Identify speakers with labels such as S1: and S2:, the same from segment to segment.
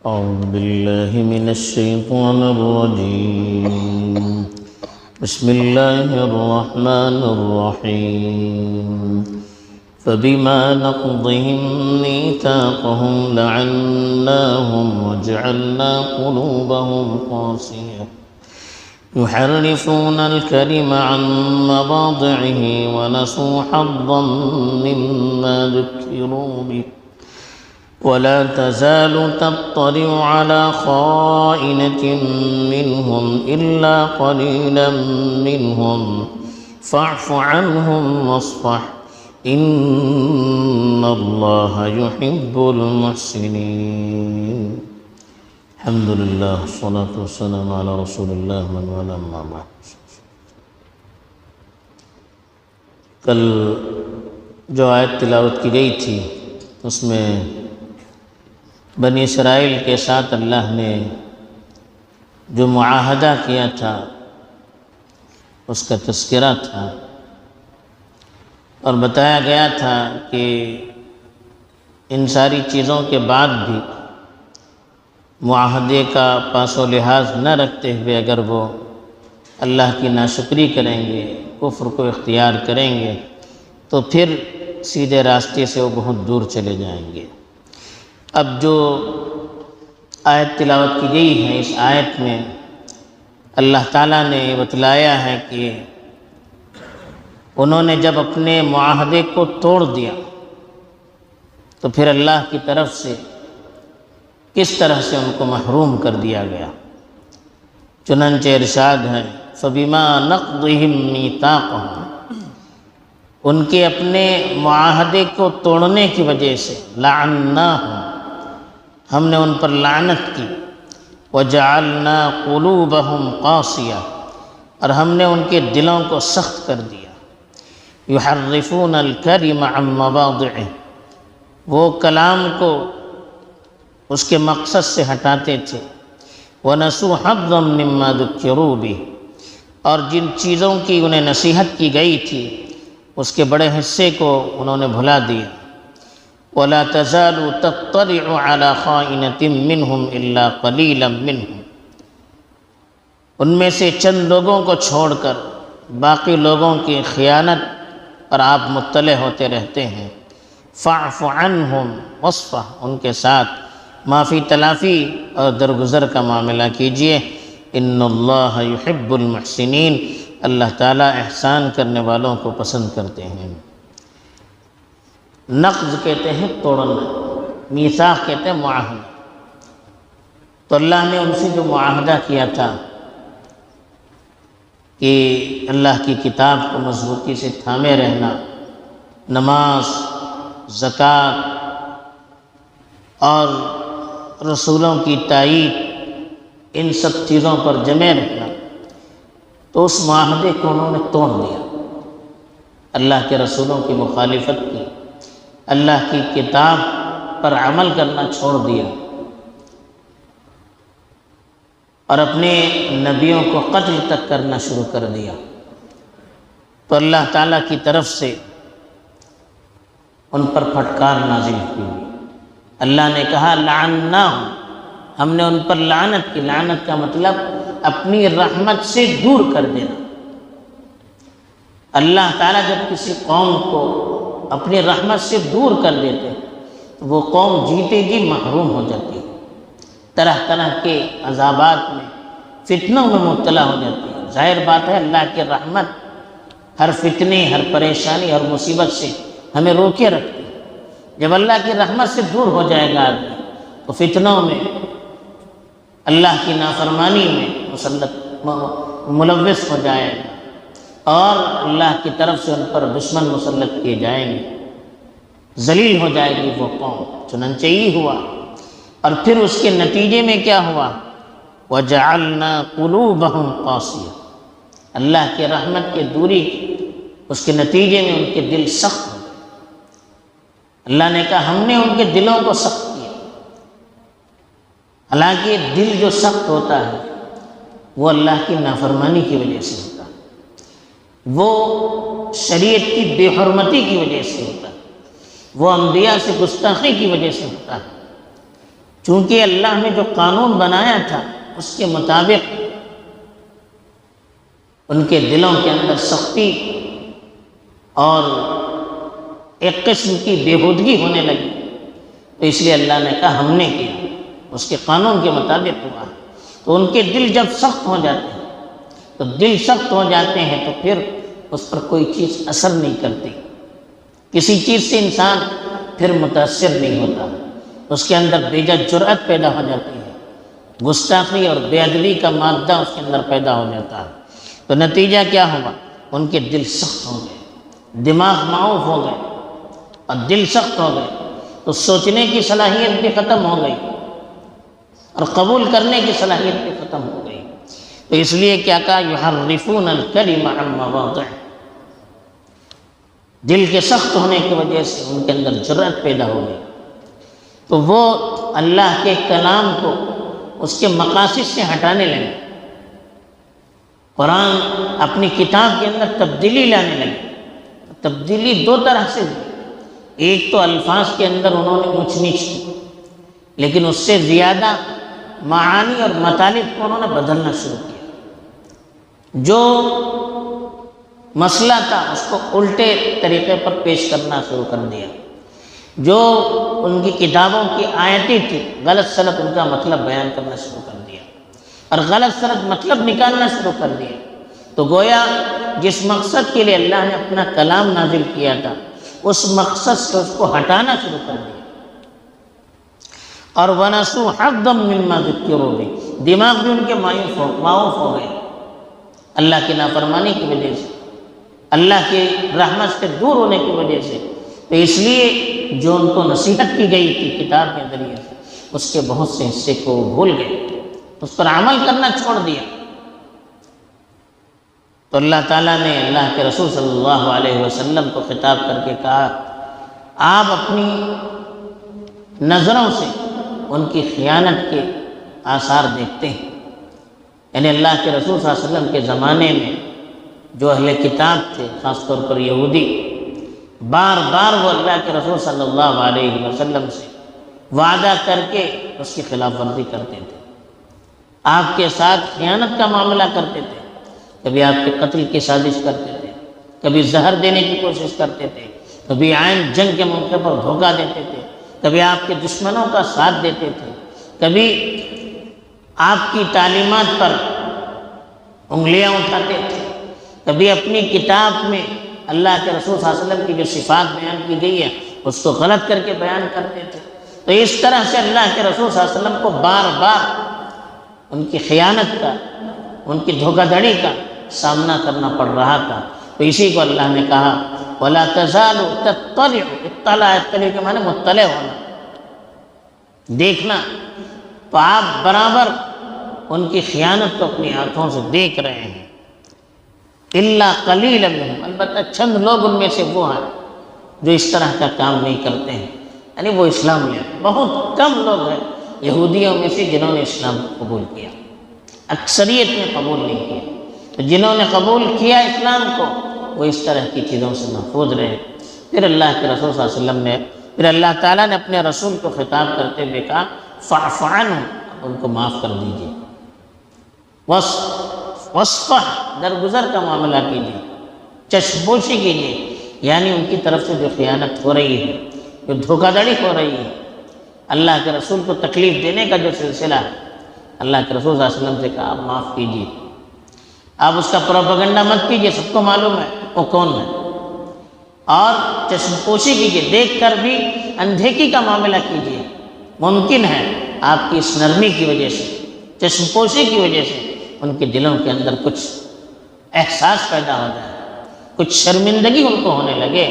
S1: أعوذ بالله من الشيطان الرجيم. بسم الله الرحمن الرحيم. فبما نقضهم ميثاقهم لعناهم وجعلنا قلوبهم قاسية يحرفون الكلم عن مواضعه ونسوا حظا مما ذكروا به ولا تزال تطلع على خائنة منهم إلا قليلا منهم فاعف عنهم واصفح إن الله يحب المحسنين. الحمد لله والصلاة والسلام على رسول الله من والاه أما بعد. کل جو آیت تلاوت کی گئی تھی اس میں بنی اسرائیل کے ساتھ اللہ نے جو معاہدہ کیا تھا اس کا تذکرہ تھا اور بتایا گیا تھا کہ ان ساری چیزوں کے بعد بھی معاہدے کا پاس و لحاظ نہ رکھتے ہوئے اگر وہ اللہ کی ناشکری کریں گے، کفر کو اختیار کریں گے تو پھر سیدھے راستے سے وہ بہت دور چلے جائیں گے. اب جو آیت تلاوت کی گئی ہے اس آیت میں اللہ تعالیٰ نے بتلایا ہے کہ انہوں نے جب اپنے معاہدے کو توڑ دیا تو پھر اللہ کی طرف سے کس طرح سے ان کو محروم کر دیا گیا. چنانچہ ارشاد ہے فَبِمَا نَقْضِهِمْ مِيثَاقَهُمْ، ان کے اپنے معاہدے کو توڑنے کی وجہ سے لعناہم، ہم نے ان پر لعنت کی، وَجَعَلْنَا قُلُوبَهُمْ قَاسِيَةً، اور ہم نے ان کے دلوں کو سخت کر دیا. يُحَرِّفُونَ الْكَلِمَ عَن مَّوَاضِعِهِ، وہ کلام کو اس کے مقصد سے ہٹاتے تھے. وَنَسُوا حَظًّا مِّمَّا ذُكِّرُوا بِهِ، اور جن چیزوں کی انہیں نصیحت کی گئی تھی اس کے بڑے حصے کو انہوں نے بھلا دیا. وَلَا تَزَالُ تَطَّلِعُ عَلَى خَائِنَةٍ مِّنْهُمْ إِلَّا قَلِيلًا مِّنْهُمْ، ان میں سے چند لوگوں کو چھوڑ کر باقی لوگوں کی خیانت پر آپ مطلع ہوتے رہتے ہیں. فَاعْفُ عَنْهُمْ وَاصْفَحْ، ان کے ساتھ معافی تلافی اور درگزر کا معاملہ کیجئے. ان اللہ یحب المحسنین، اللہ تعالیٰ احسان کرنے والوں کو پسند کرتے ہیں. نقض کہتے ہیں توڑنا، میثاق کہتے ہیں معاہدہ. تو اللہ نے ان سے جو معاہدہ کیا تھا کہ اللہ کی کتاب کو مضبوطی سے تھامے رہنا، نماز، زکوٰۃ اور رسولوں کی تائید، ان سب چیزوں پر جمے رہنا، تو اس معاہدے کو انہوں نے توڑ دیا. اللہ کے رسولوں کی مخالفت کی، اللہ کی کتاب پر عمل کرنا چھوڑ دیا اور اپنے نبیوں کو قتل تک کرنا شروع کر دیا. تو اللہ تعالیٰ کی طرف سے ان پر پھٹکار نازل ہوئی. اللہ نے کہا لعناہم، ہم نے ان پر لعنت کی. لعنت کا مطلب اپنی رحمت سے دور کر دینا. اللہ تعالیٰ جب کسی قوم کو اپنی رحمت سے دور کر دیتے تو وہ قوم جیتے جی محروم ہو جاتی ہے، طرح طرح کے عذابات میں، فتنوں میں مبتلا ہو جاتی ہے. ظاہر بات ہے اللہ کی رحمت ہر فتنے، ہر پریشانی، ہر مصیبت سے ہمیں روکے رکھتی ہے. جب اللہ کی رحمت سے دور ہو جائے گا آدمی تو فتنوں میں، اللہ کی نافرمانی میں ملوث ہو جائے گا اور اللہ کی طرف سے ان پر دشمن مسلط کیے جائیں گے، ذلیل ہو جائے گی وہ قوم. چنانچہ یہ ہوا، اور پھر اس کے نتیجے میں کیا ہوا؟ وَجَعَلْنَا قُلُوبَهُمْ قَاسِيَةً، اللہ کی رحمت کے دوری اس کے نتیجے میں ان کے دل سخت ہو. اللہ نے کہا ہم نے ان کے دلوں کو سخت کیا. حالانکہ دل جو سخت ہوتا ہے وہ اللہ کی نافرمانی کی وجہ سے ہوتا ہے، وہ شریعت کی بے حرمتی کی وجہ سے ہوتا ہے، وہ انبیاء سے گستاخی کی وجہ سے ہوتا ہے. چونکہ اللہ نے جو قانون بنایا تھا اس کے مطابق ان کے دلوں کے اندر سختی اور ایک قسم کی بےہودگی ہونے لگی، تو اس لیے اللہ نے کہا ہم نے کیا، اس کے قانون کے مطابق ہوا۔ تو ان کے دل جب سخت ہو جاتے ہیں، تو دل سخت ہو جاتے ہیں تو پھر اس پر کوئی چیز اثر نہیں کرتی، کسی چیز سے انسان پھر متاثر نہیں ہوتا، اس کے اندر بیجا جرأت پیدا ہو جاتی ہے، گستاخی اور بے ادبی کا مادہ اس کے اندر پیدا ہو جاتا ہے۔ تو نتیجہ کیا ہوگا؟ ان کے دل سخت ہو گئے، دماغ معوف ہو گئے، اور دل سخت ہو گئے تو سوچنے کی صلاحیت بھی ختم ہو گئی اور قبول کرنے کی صلاحیت بھی ختم ہو گئی۔ تو اس لیے کیا کہا؟ یحرفون الکلم عن مواضعہ، دل کے سخت ہونے کی وجہ سے ان کے اندر جرأت پیدا ہو گئی، تو وہ اللہ کے کلام کو اس کے مقاصد سے ہٹانے لگے، قرآن اپنی کتاب کے اندر تبدیلی لانے لگے۔ تبدیلی دو طرح سے ہوئی، ایک تو الفاظ کے اندر انہوں نے اونچ نیچ کی، لیکن اس سے زیادہ معانی اور مطالب کو انہوں نے بدلنا شروع کیا، جو مسئلہ تھا اس کو الٹے طریقے پر پیش کرنا شروع کر دیا، جو ان کی کتابوں کی آیتیں تھی غلط سلط ان کا مطلب بیان کرنا شروع کر دیا اور غلط سلط مطلب نکالنا شروع کر دیا۔ تو گویا جس مقصد کے لیے اللہ نے اپنا کلام نازل کیا تھا اس مقصد سے اس کو ہٹانا شروع کر دیا۔ اور وَنَسُوا حَظًّا مِّمَّا ذُكِّرُوا بِهِ، دماغ بھی ان کے معوف ہو گئے اللہ کی نافرمانی کی وجہ سے، اللہ کی رحمت سے دور ہونے کی وجہ سے۔ تو اس لیے جو ان کو نصیحت کی گئی تھی کتاب کے ذریعے سے، اس کے بہت سے حصے کو بھول گئے، اس پر عمل کرنا چھوڑ دیا۔ تو اللہ تعالیٰ نے اللہ کے رسول صلی اللہ علیہ وسلم کو خطاب کر کے کہا، آپ اپنی نظروں سے ان کی خیانت کے آثار دیکھتے ہیں، یعنی اللہ کے رسول صلی اللہ علیہ وسلم کے زمانے میں جو اہل کتاب تھے، خاص طور پر یہودی، بار بار وہ اللہ کے رسول صلی اللہ علیہ وسلم سے وعدہ کر کے اس کی خلاف ورزی کرتے تھے، آپ کے ساتھ خیانت کا معاملہ کرتے تھے، کبھی آپ کے قتل کی سازش کرتے تھے، کبھی زہر دینے کی کوشش کرتے تھے، کبھی عین جنگ کے موقع پر دھوکہ دیتے تھے، کبھی آپ کے دشمنوں کا ساتھ دیتے تھے، کبھی آپ کی تعلیمات پر انگلیاں اٹھاتے تھے، کبھی اپنی کتاب میں اللہ کے رسول صلی اللہ علیہ وسلم کی جو صفات بیان کی گئی ہے اس کو غلط کر کے بیان کرتے تھے۔ تو اس طرح سے اللہ کے رسول صلی اللہ علیہ وسلم کو بار بار ان کی خیانت کا، ان کی دھوکہ دھڑی کا سامنا کرنا پڑ رہا تھا۔ تو اسی کو اللہ نے کہا وَلَا تَزَالُ تَطَّلِعُ، اطلاع کے معنی مطلع ہونا، دیکھنا، تو آپ برابر ان کی خیانت کو اپنی آنکھوں سے دیکھ رہے ہیں۔ إِلَّا قَلِيلًا مِّنْهُمْ، البتہ چند لوگ ان میں سے وہ ہیں جو اس طرح کا کام نہیں کرتے ہیں، یعنی وہ اسلام لے، بہت کم لوگ ہیں یہودیوں میں سے جنہوں نے اسلام قبول کیا، اکثریت نے قبول نہیں کیا۔ تو جنہوں نے قبول کیا اسلام کو وہ اس طرح کی چیزوں سے محفوظ رہے۔ پھر اللہ کے رسول صلی اللہ علیہ وسلم نے، پھر اللہ تعالیٰ نے اپنے رسول کو خطاب کرتے ہوئے کہا فَاعْفُ عَنْهُمْ، ان کو معاف کر دیجیے، وَاصْفَحْ، درگزر کا معاملہ کیجیے، چشم پوشی کیجیے، یعنی ان کی طرف سے جو خیانت ہو رہی ہے، جو دھوکہ دھڑی ہو رہی ہے، اللہ کے رسول کو تکلیف دینے کا جو سلسلہ ہے، اللہ کے رسول صلی اللہ علیہ وسلم سے کہا آپ معاف کیجیے، آپ اس کا پروپیگنڈا مت کیجیے، سب کو معلوم ہے وہ کون ہے، اور چشم پوشی کیجیے، دیکھ کر بھی اندھیکی کا معاملہ کیجیے۔ ممکن ہے آپ کی اس نرمی کی وجہ سے، چشم پوشی کی وجہ سے ان کے دلوں کے اندر کچھ احساس پیدا ہو جائے، کچھ شرمندگی ان کو ہونے لگے۔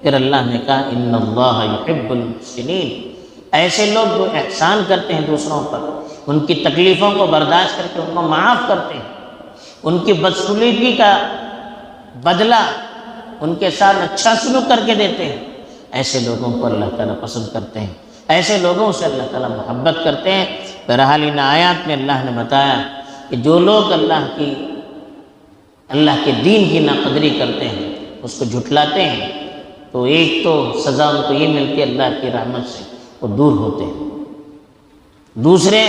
S1: پھر اللہ نے کہا ان اللہ یحب المحسنین، ایسے لوگ جو احسان کرتے ہیں دوسروں پر، ان کی تکلیفوں کو برداشت کر کے ان کو معاف کرتے ہیں، ان کی بدسلوکی کا بدلہ ان کے ساتھ اچھا سلوک کر کے دیتے ہیں، ایسے لوگوں کو اللہ تعالیٰ پسند کرتے ہیں، ایسے لوگوں سے اللہ تعالیٰ محبت کرتے ہیں۔ بہرحال ان آیات میں اللہ نے بتایا کہ جو لوگ اللہ کے دین کی ناقدری کرتے ہیں، اس کو جھٹلاتے ہیں، تو ایک تو سزا ان کو یہ ملتی ہے اللہ کی رحمت سے وہ دور ہوتے ہیں، دوسرے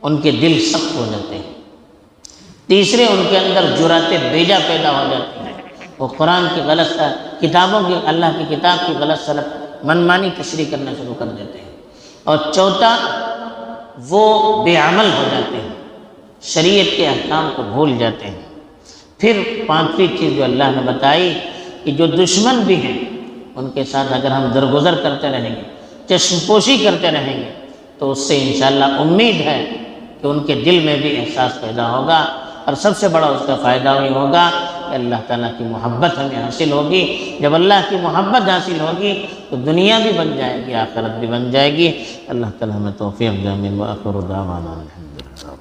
S1: ان کے دل سخت ہو جاتے ہیں، تیسرے ان کے اندر جرأت بیجا پیدا ہو جاتی ہے، وہ قرآن کی غلط کتابوں کی، اللہ کی کتاب کی غلط سلط منمانی تشریح کرنا شروع کر دیتے ہیں، اور چوتھا وہ بے عمل ہو جاتے ہیں، شریعت کے احکام کو بھول جاتے ہیں۔ پھر پانچویں چیز جو اللہ نے بتائی کہ جو دشمن بھی ہیں ان کے ساتھ اگر ہم درگزر کرتے رہیں گے، چشم پوشی کرتے رہیں گے، تو اس سے انشاءاللہ امید ہے کہ ان کے دل میں بھی احساس پیدا ہوگا، اور سب سے بڑا اس کا فائدہ یہ ہوگا کہ اللہ تعالیٰ کی محبت ہمیں حاصل ہوگی۔ جب اللہ کی محبت حاصل ہوگی تو دنیا بھی بن جائے گی، آخرت بھی بن جائے گی۔ اللہ تعالیٰ ہمیں توفیق دے، آمین۔ وآخر دعوانا الحمدللہ۔